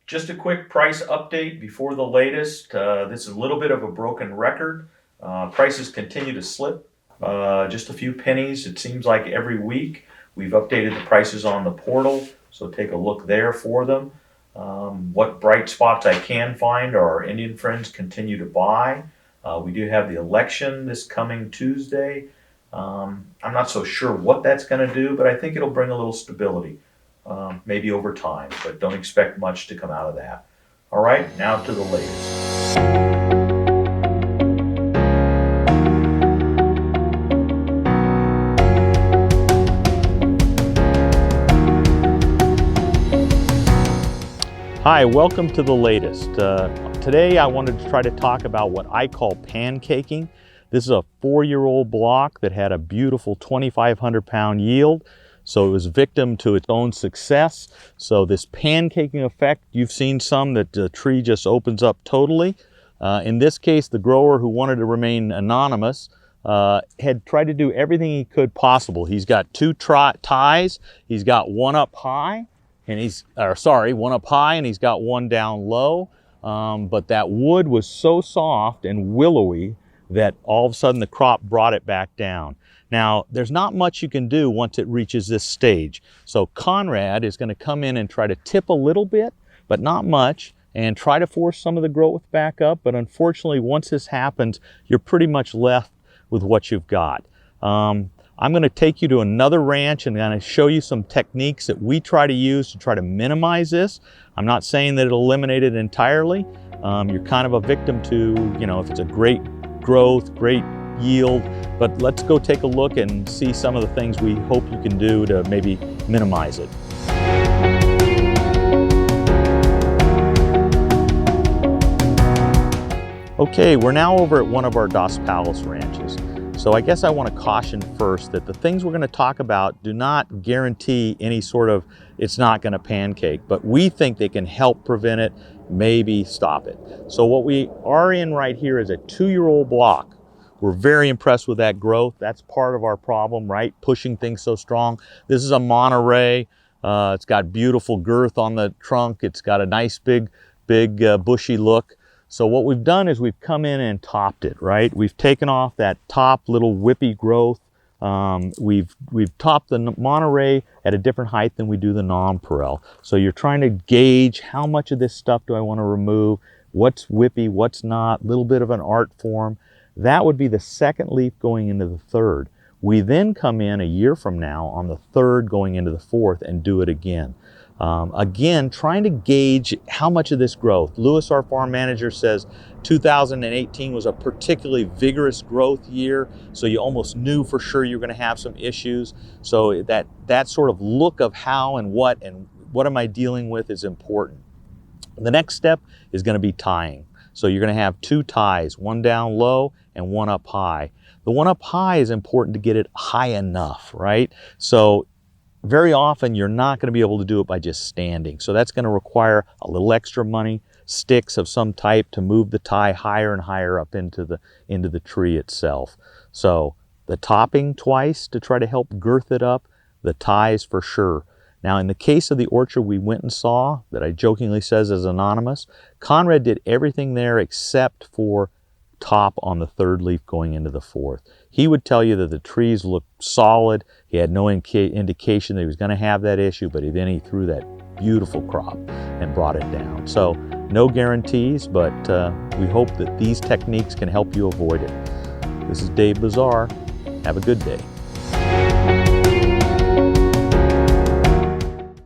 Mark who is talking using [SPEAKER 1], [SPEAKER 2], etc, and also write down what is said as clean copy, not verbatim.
[SPEAKER 1] Just a quick price update before the latest. This is a little bit of a broken record. Prices continue to slip, just a few pennies. It seems like every week we've updated the prices on the portal, so take a look there for them. What bright spots I can find are our Indian friends continue to buy. We do have the election this coming Tuesday. I'm not so sure what that's going to do, but I think it'll bring a little stability. Maybe over time, but don't expect much to come out of that. All right, now to the latest. Hi, welcome to the latest. Today I wanted to try to talk about what I call pancaking. This is a 4-year-old block that had a beautiful 2,500 pound yield. So it was victim to its own success. So this pancaking effect, you've seen some that the tree just opens up totally. In this case, the grower, who wanted to remain anonymous, had tried to do everything he could possible. He's got two ties. He's got one up high, and one up high, and he's got one down low. But that wood was so soft and willowy that all of a sudden the crop brought it back down. Now, there's not much you can do once it reaches this stage. So Conrad is going to come in and try to tip a little bit, but not much, and try to force some of the growth back up. But unfortunately, once this happens, you're pretty much left with what you've got. I'm going to take you to another ranch and going to show you some techniques that we try to use to try to minimize this. I'm not saying that it'll eliminate it entirely. You're kind of a victim to, if it's a great growth, great yield, but let's go take a look and see some of the things we hope you can do to maybe minimize it. Okay, we're now over at one of our Dos Palos ranches. So I guess I want to caution first that the things we're going to talk about do not guarantee any sort of, it's not going to pancake, but we think they can help prevent it, maybe stop it. So what we are in right here is a 2-year-old block. We're very impressed with that growth. That's part of our problem, right? Pushing things so strong. This is a Monterey. It's got beautiful girth on the trunk. It's got a nice big bushy look. So what we've done is we've come in and topped it, right? We've taken off that top little whippy growth. We've topped the Monterey at a different height than we do the nonpareil. So you're trying to gauge how much of this stuff do I want to remove, what's whippy, what's not, a little bit of an art form. That would be the second leaf going into the third. We then come in a year from now on the third going into the fourth and do it again. Again, trying to gauge how much of this growth. Lewis, our farm manager, says 2018 was a particularly vigorous growth year, so you almost knew for sure you're going to have some issues. So that sort of look of how and what am I dealing with is important. The next step is going to be tying. So you're going to have 2 ties, one down low and one up high. The one up high is important to get it high enough, right? So very often you're not going to be able to do it by just standing. So that's going to require a little extra money, sticks of some type to move the tie higher and higher up into the tree itself. So the topping twice to try to help girth it up, the ties for sure. Now, in the case of the orchard we went and saw, that I jokingly says is anonymous, Conrad did everything there except for top on the third leaf going into the fourth. He would tell you that the trees looked solid. He had no indication that he was going to have that issue, but then he threw that beautiful crop and brought it down. So no guarantees, but we hope that these techniques can help you avoid it. This is Dave Bazar. Have a good day.